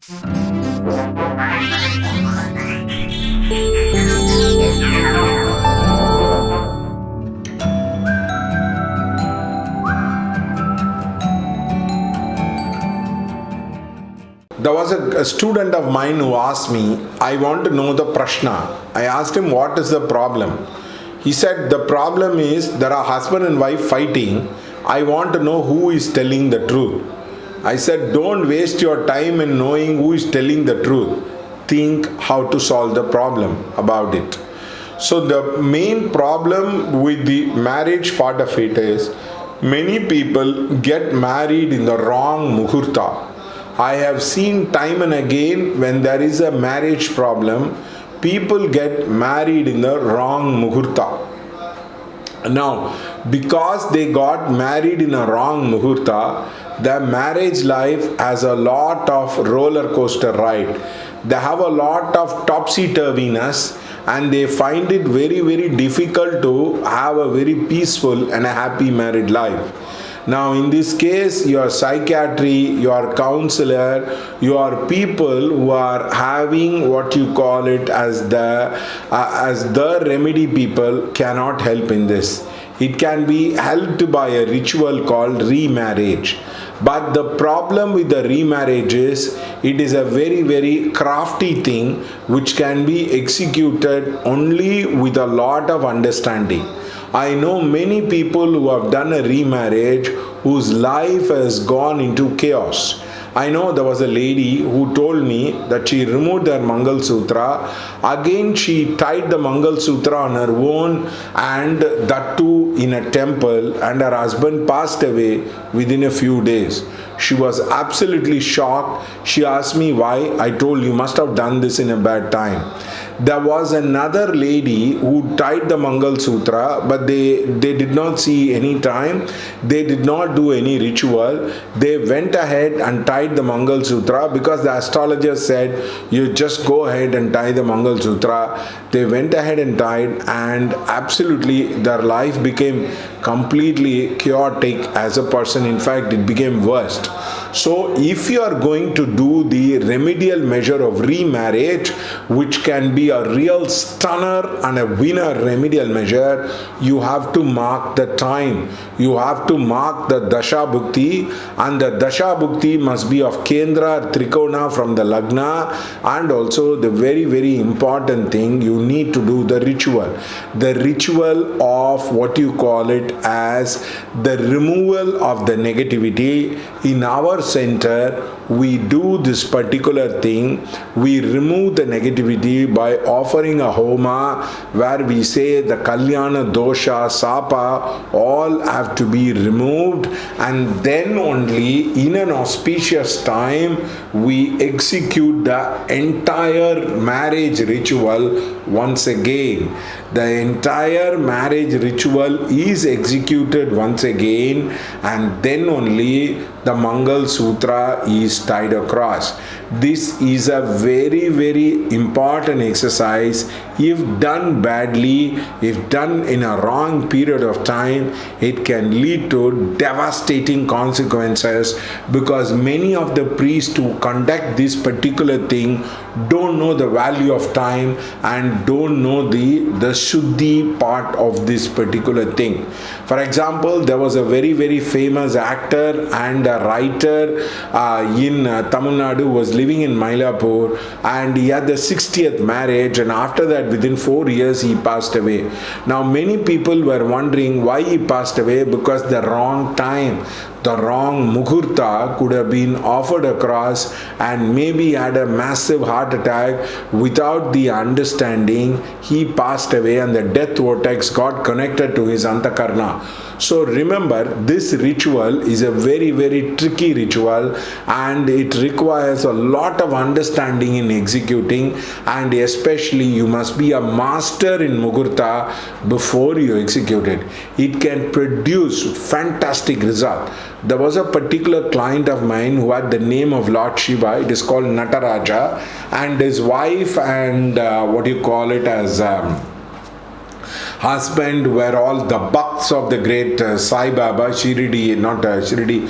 There was a student of mine who asked me, I want to know the prashna. I asked him, what is the problem? He said, the problem is there are husband and wife fighting. I want to know who is telling the truth. I said, don't waste your time in knowing who is telling the truth. Think how to solve the problem about it. So the main problem with the marriage part of it is many people get married in the wrong muhurta. I have seen time and again when there is a marriage problem, people get married in the wrong muhurta. Now, because they got married in a wrong muhurta, their marriage life has a lot of roller coaster ride. They have a lot of topsy-turviness and they find it very, very difficult to have a very peaceful and a happy married life. Now, in this case, your psychiatry, your counselor, your people who are having what you call it as the remedy people cannot help in this. It can be helped by a ritual called remarriage. But the problem with the remarriage is it is a very, very crafty thing which can be executed only with a lot of understanding. I know many people who have done a remarriage whose life has gone into chaos. I know there was a lady who told me that she removed her Mangal Sutra. Again, she tied the Mangal Sutra on her own, and that too in a temple, and her husband passed away within a few days. She was absolutely shocked. She asked me why. I told, you must have done this in a bad time. There was another lady who tied the Mangal Sutra, but they did not see any time. They did not do any ritual. They went ahead and tied the Mangal Sutra because the astrologer said, you just go ahead and tie the Mangal Sutra. They went ahead and tied, and absolutely their life became completely chaotic as a person. In fact, it became worst. So if you are going to do the remedial measure of remarriage, which can be a real stunner and a winner remedial measure, you have to mark the time. You have to mark the Dasha Bhukti, and the Dasha Bhukti must be of Kendra Trikona from the Lagna, and also the very, very important thing, you need to do the ritual. The ritual of what you call it as the removal of the negativity. In our center, we do this particular thing. We remove the negativity by offering a homa where we say the Kalyana, Dosha, Sapa all have to be removed, and then only in an auspicious time we execute the entire marriage ritual once again. The entire marriage ritual is executed once again, and then only the Mangal Sutra is tied across. This is a very, very important exercise. If done badly, if done in a wrong period of time, it can lead to devastating consequences, because many of the priests who conduct this particular thing don't know the value of time and don't know the Shuddhi part of this particular thing. For example, there was a very, very famous actor and a writer in Tamil Nadu who was living in Mylapore, and he had the 60th marriage, and after that within 4 years he passed away. Now many people were wondering why he passed away, because the wrong time, the wrong muhurta could have been offered across, and maybe had a massive heart attack. Without the understanding, he passed away and the death vortex got connected to his antakarna. So remember, this ritual is a very, very tricky ritual, and it requires a lot of understanding in executing, and especially you must be a master in muhurta before you execute it. It can produce fantastic result. There was a particular client of mine who had the name of Lord Shiva. It is called Nataraja, and his wife and husband were all the bucks of the great Sai Baba, Satya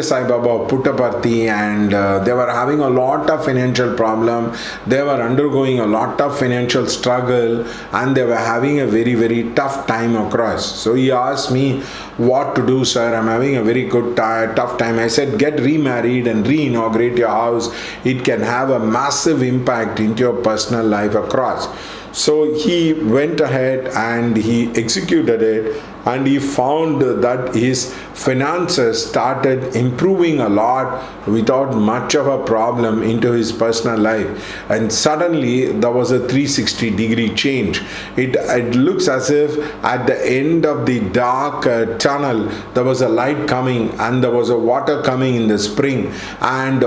Sai Baba of Puttaparthi, and they were having a lot of financial problem. They were undergoing a lot of financial struggle, and they were having a very, very tough time across. So he asked me, what to do, sir? I'm having a very good tough time. I said, get remarried and re-inaugurate your house. It can have a massive impact into your personal life across. So he went ahead and he executed it, and he found that his finances started improving a lot without much of a problem into his personal life. And suddenly there was a 360-degree change. It looks as if at the end of the dark tunnel there was a light coming, and there was a water coming in the spring, and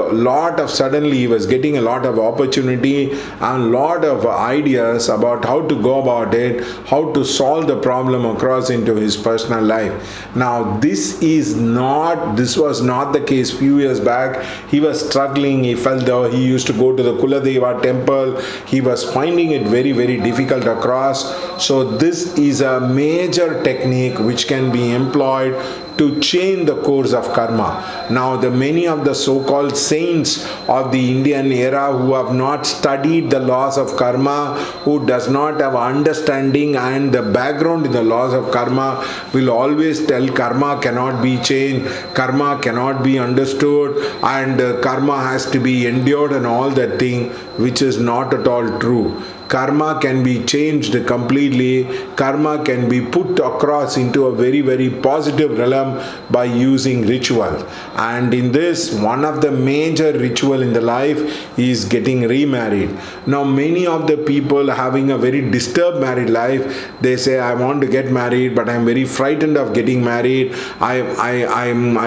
suddenly he was getting a lot of opportunity and lot of ideas about how to go about it, how to solve the problem across into his personal life. Now this was not the case few years back. He was struggling. He felt that he used to go to the Kuladeva temple. He was finding it very, very difficult across. So this is a major technique which can be employed to change the course of karma. Now many of the so-called saints of the Indian era who have not studied the laws of karma, who does not have understanding and the background in the laws of karma, will always tell karma cannot be changed, karma cannot be understood, and karma has to be endured and all that thing, which is not at all true. Karma can be changed completely. Karma can be put across into a very, very positive realm by using ritual. And in this, one of the major ritual in the life is getting remarried. Now, many of the people having a very disturbed married life, they say, I want to get married, but I'm very frightened of getting married. I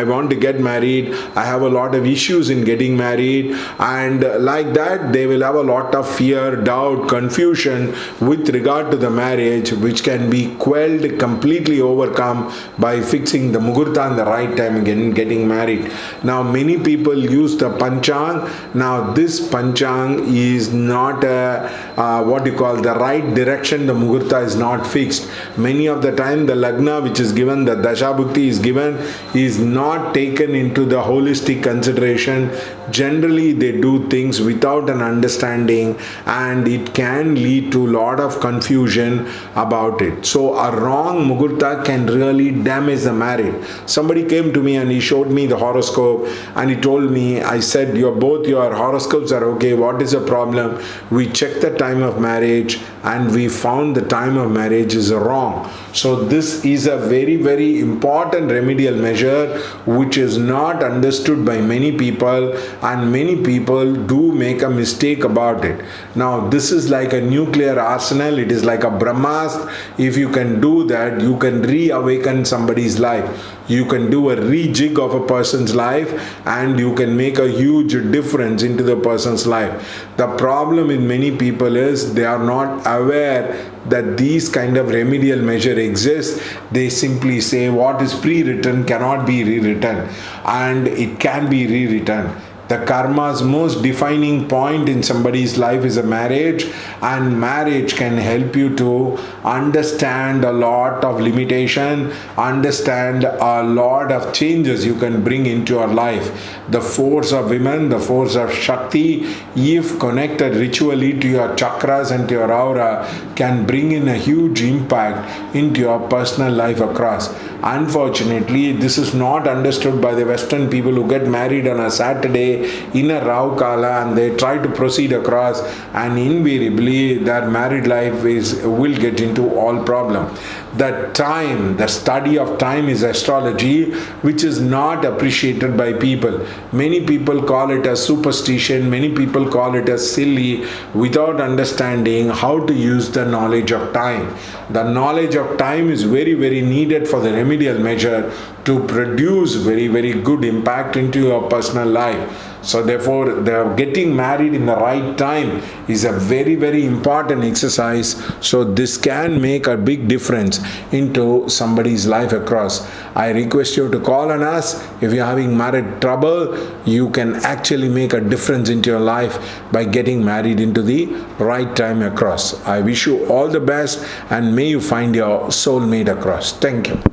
want to get married. I have a lot of issues in getting married. And like that, they will have a lot of fear, doubt, confusion with regard to the marriage, which can be quelled, completely overcome by fixing the muhurta and the right time again getting married. Now many people use the panchang. Now this panchang is not the right direction. The muhurta is not fixed. Many of the time the lagna which is given, the dasha bhukti is given, is not taken into the holistic consideration. Generally they do things without an understanding, and it can lead to a lot of confusion about it. So a wrong muhurta can really damage the marriage. Somebody came to me and he showed me the horoscope, and he told me, I said, both your horoscopes are okay, what is the problem? We checked the time of marriage and we found the time of marriage is wrong. So this is a very, very important remedial measure which is not understood by many people, and many people do make a mistake about it. Now this is like a nuclear arsenal. It is like a brahmastra. If you can do that, you can reawaken somebody's life. You can do a rejig of a person's life, and you can make a huge difference into the person's life. The problem with many people is they are not aware that these kind of remedial measure exists. They simply say what is pre-written cannot be rewritten, and it can be rewritten. The karma's most defining point in somebody's life is a marriage, and marriage can help you to understand a lot of limitation, understand a lot of changes you can bring into your life. The force of women, the force of Shakti, if connected ritually to your chakras and to your aura, can bring in a huge impact into your personal life across. Unfortunately, this is not understood by the Western people who get married on a Saturday in a Rahu Kala, and they try to proceed across, and invariably their married life will get into all problem. The study of time is astrology, which is not appreciated by people. Many people call it a superstition, many people call it as silly, without understanding how to use the knowledge of time. The knowledge of time is very, very needed for the remedial measure to produce very, very good impact into your personal life. So therefore, the getting married in the right time is a very, very important exercise. So this can make a big difference into somebody's life across. I request you to call on us. If you're having married trouble, you can actually make a difference into your life by getting married into the right time across. I wish you all the best, and may you find your soulmate across. Thank you.